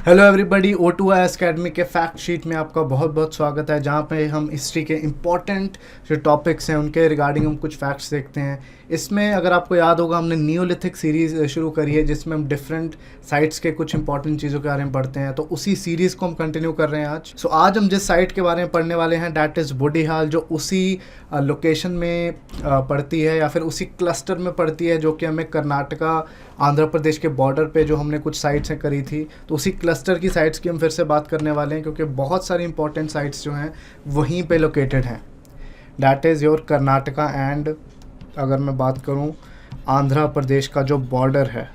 Hello everybody, O2IS academy के fact sheet में आपका बहुत बहुत स्वागत है, जहाँ पे हम हिस्ट्री के इम्पॉर्टेंट जो टॉपिक्स हैं उनके रिगार्डिंग हम कुछ फैक्ट्स देखते हैं। इसमें अगर आपको याद होगा, हमने नियोलिथिक सीरीज़ शुरू करी है जिसमें हम डिफरेंट साइट्स के कुछ इंपॉर्टेंट चीज़ों के बारे में पढ़ते हैं। तो उसी सीरीज़ को हम कंटिन्यू कर रहे हैं आज। आज हम जिस साइट के बारे में पढ़ने वाले हैं डैट इज़ बूडीहाल, जो उसी लोकेशन में पड़ती है या फिर उसी क्लस्टर में पड़ती है जो कि हमें कर्नाटका आंध्र प्रदेश के बॉर्डर पे जो हमने कुछ साइट्स हैं करी थी। तो उसी क्लस्टर की साइट्स की हम फिर से बात करने वाले हैं, क्योंकि बहुत सारी इंपॉर्टेंट साइट्स जो हैं वहीं पे लोकेटेड हैं। That is your Karnataka and अगर मैं बात करूं आंध्र प्रदेश का जो बॉर्डर है,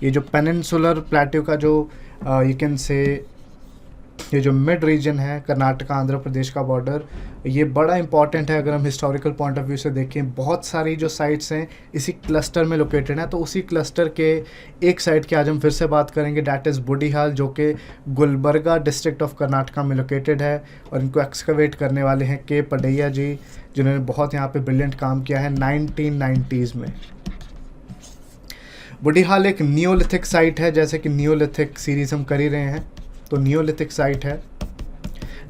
ये जो पेनिनसुलर प्लेट्यू का जो यू कैन से ये जो मिड रीजन है कर्नाटका आंध्र प्रदेश का बॉर्डर, ये बड़ा इंपॉर्टेंट है। अगर हम हिस्टोरिकल पॉइंट ऑफ व्यू से देखें, बहुत सारी जो साइट्स हैं इसी क्लस्टर में लोकेटेड हैं। तो उसी क्लस्टर के एक साइट की आज हम फिर से बात करेंगे, डैट इज़ बूडीहाल, जो कि गुलबर्गा डिस्ट्रिक्ट ऑफ कर्नाटका में लोकेटेड है। और इनको एक्सकवेट करने वाले हैं के पडैया जी, जिन्होंने बहुत यहाँ पे ब्रिलियंट काम किया है 1990s में। बूडीहाल एक नियोलिथिक साइट है, जैसे कि नियोलिथिक सीरीज़ हम कर ही रहे हैं, तो नियोलिथिक साइट है।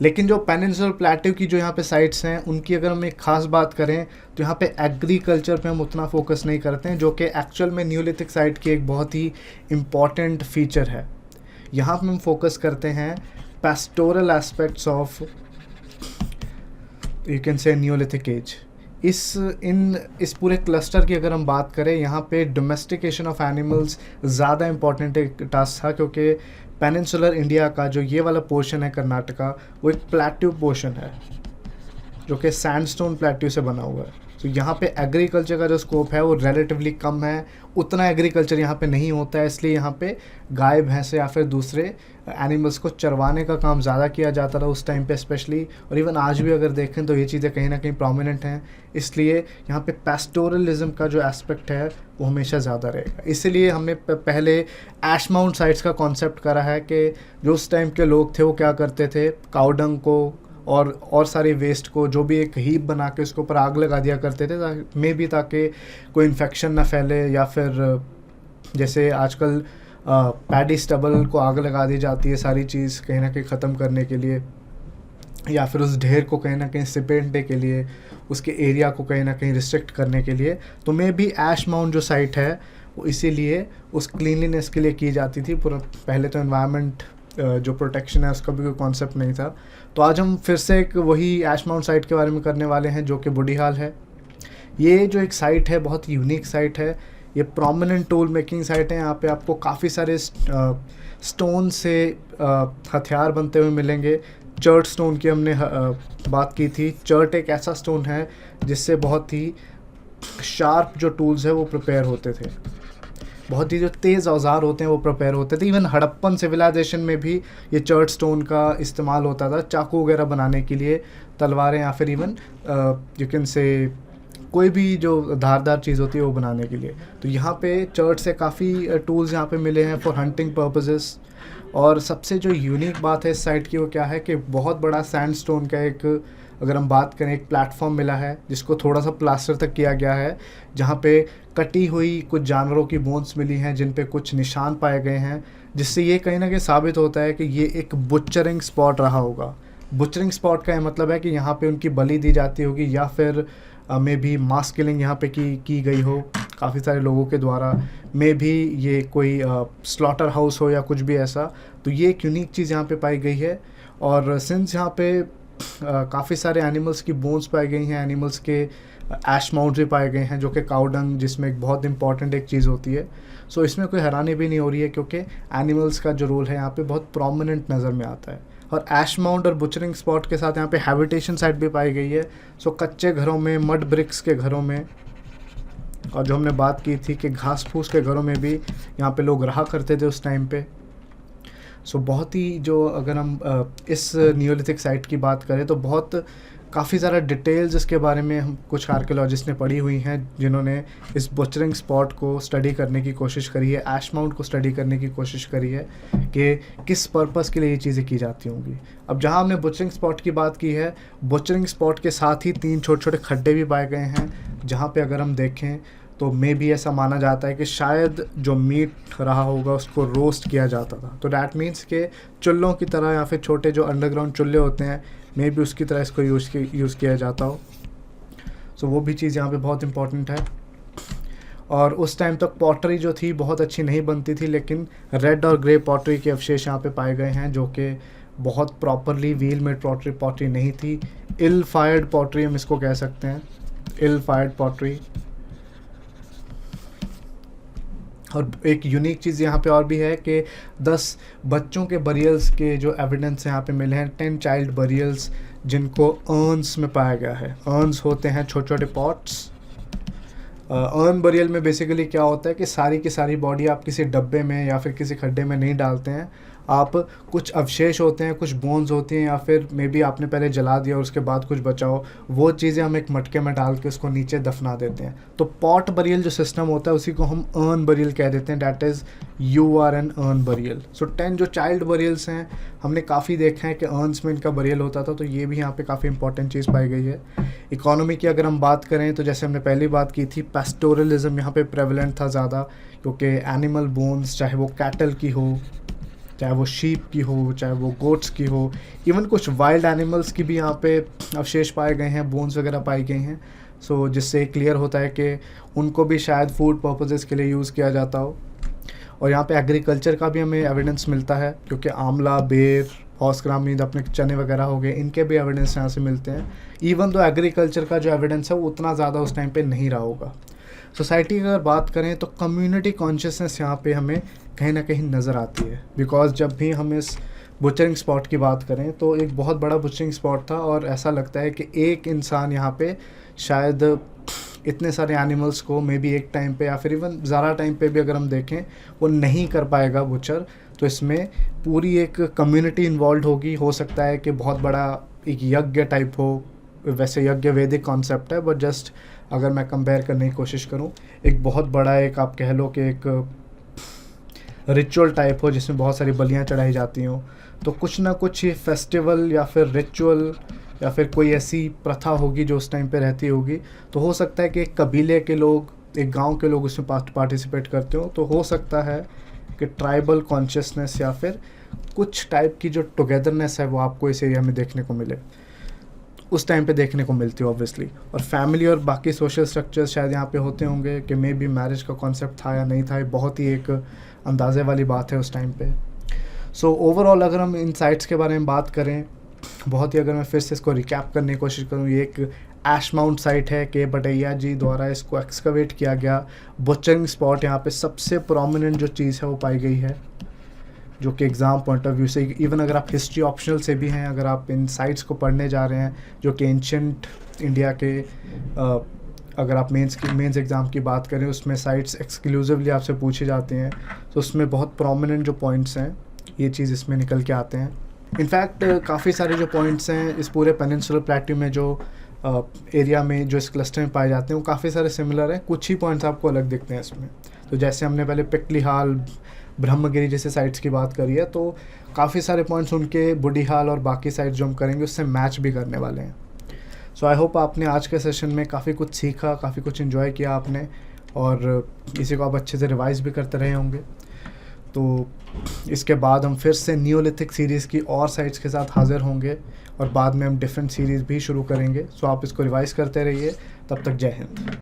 लेकिन जो पेनिनसुलर प्लेट्यू की जो यहाँ पे साइट्स हैं उनकी अगर हम एक ख़ास बात करें तो यहाँ पे एग्रीकल्चर पे हम उतना फोकस नहीं करते हैं, जो कि एक्चुअल में नियोलिथिक साइट की एक बहुत ही इम्पॉर्टेंट फीचर है। यहाँ पे हम फोकस करते हैं pastoral aspects of you can say neolithic age. इस पूरे क्लस्टर की अगर हम बात करें, यहाँ पे डोमेस्टिकेशन ऑफ एनिमल्स ज़्यादा इंपॉर्टेंट एक टास्क था, क्योंकि पेनिनसुलर इंडिया का जो ये वाला पोर्शन है कर्नाटका, वो एक प्लेट्यू पोर्शन है जो कि सैंडस्टोन प्लेट्यू से बना हुआ है। तो यहाँ पे एग्रीकल्चर का जो स्कोप है वो रिलेटिवली कम है, उतना एग्रीकल्चर यहाँ पे नहीं होता है। इसलिए यहाँ पे गाय भैंस या फिर दूसरे एनिमल्स को चरवाने का काम ज़्यादा किया जाता था उस टाइम पे स्पेशली, और इवन आज भी अगर देखें तो ये चीज़ें कहीं ना कहीं प्रोमिनेंट हैं। इसलिए यहाँ पे पेस्टोरलिज्म का जो एस्पेक्ट है वो हमेशा ज़्यादा रहेगा। इसीलिए हमने पहले ऐश माउंट साइट्स का कॉन्सेप्ट करा है कि जो उस टाइम के लोग थे वो क्या करते थे, काउडंग को और सारे वेस्ट को जो भी एक हीप बना के उसके ऊपर आग लगा दिया करते थे, मे भी ताकि कोई इन्फेक्शन ना फैले, या फिर जैसे आजकल पैडी स्टबल को आग लगा दी जाती है सारी चीज़ कहीं ना कहीं ख़त्म करने के लिए, या फिर उस ढेर को कहीं ना कहीं सिपेटने के लिए, उसके एरिया को कहीं ना कहीं रिस्ट्रिक्ट करने के लिए। तो मे भी ऐश माउंट जो साइट है वो इसीलिए उस क्लीनलीनेस के लिए की जाती थी। पूरा पहले तो एनवायरनमेंट जो प्रोटेक्शन है उसका भी कोई कॉन्सेप्ट नहीं था। तो आज हम फिर से एक वही ऐश माउंट साइट के बारे में करने वाले हैं, जो कि बूडीहाल है। ये जो एक साइट है बहुत यूनिक साइट है, ये प्रोमिनेंट टूल मेकिंग साइट है। यहाँ पे आपको काफ़ी सारे स्टोन से हथियार बनते हुए मिलेंगे। चर्ट स्टोन की हमने बात की थी। चर्ट एक ऐसा स्टोन है जिससे बहुत ही शार्प जो टूल्स है वो प्रिपेयर होते थे, बहुत ही जो तेज़ औजार होते हैं वो प्रिपेयर होते थे। इवन हड़प्पन सिविलाइजेशन में भी ये चर्ट स्टोन का इस्तेमाल होता था चाकू वगैरह बनाने के लिए, तलवारें या फिर इवन यू कैन से कोई भी जो धारदार चीज़ होती है वो बनाने के लिए। तो यहाँ पे चर्ट से काफ़ी टूल्स यहाँ पे मिले हैं फॉर हंटिंग पर्पसेस। और सबसे जो यूनिक बात है इस साइट की वो क्या है कि बहुत बड़ा सैंडस्टोन का एक, अगर हम बात करें, एक प्लेटफॉर्म मिला है जिसको थोड़ा सा प्लास्टर तक किया गया है, जहाँ पे कटी हुई कुछ जानवरों की बोन्स मिली हैं जिन पे कुछ निशान पाए गए हैं, जिससे ये कहीं ना कहीं साबित होता है कि ये एक बुचरिंग स्पॉट रहा होगा। बुचरिंग स्पॉट का मतलब है कि यहाँ पे उनकी बलि दी जाती होगी, या फिर मे भी मास किलिंग यहाँ पे की गई हो काफ़ी सारे लोगों के द्वारा, मे भी ये कोई स्लॉटर हाउस हो या कुछ भी ऐसा। तो ये एक यूनिक चीज़ यहाँ पे पाई गई है। और सिंस यहाँ पे काफ़ी सारे एनिमल्स की बोन्स पाई गई हैं, एनिमल्स के ऐश माउंट्स भी पाए गए हैं, जो कि काउडंग जिसमें एक बहुत इंपॉर्टेंट एक चीज़ होती है। सो इसमें कोई हैरानी भी नहीं हो रही है, क्योंकि एनिमल्स का जो रोल है यहाँ पे बहुत प्रोमिनेंट नज़र में आता है। और ऐश माउंट और बुचरिंग स्पॉट के साथ यहाँ पे हैबिटेशन साइट भी पाई गई है। सो कच्चे घरों में, मड ब्रिक्स के घरों में, और जो हमने बात की थी कि घास फूस के घरों में भी यहाँ पे लोग रहा करते थे उस टाइम पे। सो बहुत ही जो, अगर हम इस नियोलिथिक साइट की बात करें तो बहुत काफ़ी ज़्यादा डिटेल्स इसके बारे में हम कुछ आर्कियोलॉजिस्ट ने पढ़ी हुई हैं, जिन्होंने इस बुचरिंग स्पॉट को स्टडी करने की कोशिश करी है, ऐश माउंट को स्टडी करने की कोशिश करी है कि किस पर्पस के लिए ये चीज़ें की जाती होंगी। अब जहाँ हमने बुचरिंग स्पॉट की बात की है, बुचरिंग स्पॉट के साथ ही 3 छोटे छोटे खड्डे भी पाए गए हैं, जहाँ पे अगर हम देखें तो मे भी ऐसा माना जाता है कि शायद जो मीट रहा होगा उसको रोस्ट किया जाता था। तो डैट मीन्स के चुल्लों की तरह या फिर छोटे जो अंडरग्राउंड चुल्ले होते हैं, मे भी उसकी तरह इसको यूज़ किया जाता हो। सो वो भी चीज़ यहाँ पे बहुत इंपॉर्टेंट है। और उस टाइम तक पॉटरी जो थी बहुत अच्छी नहीं बनती थी, लेकिन रेड और ग्रे पॉटरी के अवशेष यहाँ पे पाए गए हैं, जो कि बहुत प्रॉपरली व्हील मेड पॉटरी नहीं थी। इल फायर्ड पॉटरी हम इसको कह सकते हैं, इल फायर्ड पॉटरी। और एक यूनिक चीज़ यहाँ पे और भी है कि 10 बच्चों के बरियल्स के जो एविडेंस यहाँ पे मिले हैं, 10 चाइल्ड बरियल्स जिनको अर्न्स में पाया गया है। अर्न्स होते हैं छोटे छोटे पॉट्स। अर्न बरियल में बेसिकली क्या होता है कि सारी की सारी बॉडी आप किसी डब्बे में या फिर किसी खड्डे में नहीं डालते हैं, आप कुछ अवशेष होते हैं, कुछ बोन्स होती हैं, या फिर मे बी आपने पहले जला दिया और उसके बाद कुछ बचा हो, वो चीज़ें हम एक मटके में डाल के उसको नीचे दफना देते हैं। तो पॉट बरियल जो सिस्टम होता है उसी को हम अर्न बरियल कह देते हैं। That is you are an urn burial. So 10 जो चाइल्ड बरियल्स हैं, हमने काफ़ी देखा है कि अर्न्स में इनका बरियल होता था, तो ये भी यहाँ पे काफ़ी इंपॉर्टेंट चीज़ पाई गई है। इकोनॉमी की अगर हम बात करें तो जैसे हमने पहली बात की थी, पेस्टोरलिज्म यहाँ पे प्रेवलेंट था ज़्यादा, क्योंकि एनिमल बोन्स, चाहे वो कैटल की हो, चाहे वो शीप की हो, चाहे वो गोट्स की हो, इवन कुछ वाइल्ड एनिमल्स की भी यहाँ पे अवशेष पाए गए हैं, बोन्स वगैरह पाई गई हैं। सो जिससे क्लियर होता है कि उनको भी शायद फूड पर्पसेस के लिए यूज़ किया जाता हो। और यहाँ पे एग्रीकल्चर का भी हमें एविडेंस मिलता है, क्योंकि आंवला, बेर, हॉर्स ग्रामीण, अपने चने वगैरह हो गए, इनके भी एविडेंस यहाँ से मिलते हैं। इवन तो एग्रीकल्चर का जो एविडेंस है वो उतना ज़्यादा उस टाइम पे नहीं रहा होगा। सोसाइटी की अगर बात करें तो कम्युनिटी कॉन्शियसनेस यहाँ पे हमें कहीं ना कहीं नज़र आती है, बिकॉज जब भी हम इस बुचरिंग स्पॉट की बात करें तो एक बहुत बड़ा बुचरिंग स्पॉट था, और ऐसा लगता है कि एक इंसान यहाँ पे शायद इतने सारे एनिमल्स को मे बी एक टाइम पे या फिर इवन ज़्यादा टाइम पे भी अगर हम देखें वो नहीं कर पाएगा बुचर। तो इसमें पूरी एक कम्युनिटी इन्वॉल्व होगी। हो सकता है कि बहुत बड़ा एक यज्ञ टाइप हो, वैसे यज्ञ वैदिक कॉन्सेप्ट है, बट जस्ट अगर मैं कंपेयर करने की कोशिश करूं, एक बहुत बड़ा एक आप कह लो कि एक रिचुअल टाइप हो जिसमें बहुत सारी बलियां चढ़ाई जाती हों। तो कुछ ना कुछ ये फेस्टिवल या फिर रिचुअल या फिर कोई ऐसी प्रथा होगी जो उस टाइम पे रहती होगी। तो हो सकता है कि एक कबीले के लोग, एक गांव के लोग उसमें पार्टिसिपेट करते हो। तो हो सकता है कि ट्राइबल कॉन्शियसनेस या फिर कुछ टाइप की जो टुगेदरनेस है वो आपको इस एरिया में देखने को मिले, उस टाइम पे देखने को मिलती है ऑब्वियसली। और फैमिली और बाकी सोशल स्ट्रक्चर्स शायद यहाँ पे होते होंगे कि मे बी मैरिज का कॉन्सेप्ट था या नहीं था, ये बहुत ही एक अंदाजे वाली बात है उस टाइम पे। सो ओवरऑल अगर हम इन साइट्स के बारे में बात करें, बहुत ही अगर मैं फिर से इसको रिकैप करने की कोशिश करूँ, ये एक ऐश माउंट साइट है के बटैया जी द्वारा इसको एक्सकवेट किया गया बुचरिंग स्पॉट। यहाँ पे सबसे प्रोमिनेंट जो चीज़ है वो पाई गई है, जो कि एग्ज़ाम पॉइंट ऑफ व्यू से, इवन अगर आप हिस्ट्री ऑप्शनल से भी हैं, अगर आप इन साइट्स को पढ़ने जा रहे हैं जो कि एंशंट इंडिया के अगर आप मेंस एग्ज़ाम की बात करें उसमें साइट्स एक्सक्लूसिवली आपसे पूछे जाते हैं, तो उसमें बहुत प्रोमिनेंट जो पॉइंट्स हैं ये चीज़ इसमें निकल के आते हैं। इनफैक्ट काफ़ी सारे जो पॉइंट्स हैं इस पूरे पेनिनसुलर प्लेट्यू में जो एरिया में जो इस क्लस्टर में पाए जाते हैं वो काफ़ी सारे सिमिलर हैं, कुछ ही पॉइंट्स आपको अलग दिखते हैं इसमें। तो जैसे हमने पहले पिकली हाल, ब्रह्मगिरी जैसे साइट्स की बात करी है, तो काफ़ी सारे पॉइंट्स उनके बुडी हाल और बाकी साइट्स जो हम करेंगे उससे मैच भी करने वाले हैं। सो आई होप आपने आज के सेशन में काफ़ी कुछ सीखा, काफ़ी कुछ एंजॉय किया आपने, और इसी को आप अच्छे से रिवाइज भी करते रहे होंगे। तो इसके बाद हम फिर से नियोलिथिक सीरीज़ की और साइट्स के साथ हाज़िर होंगे, और बाद में हम डिफरेंट सीरीज़ भी शुरू करेंगे। सो आप इसको रिवाइज करते रहिए। तब तक जय हिंद।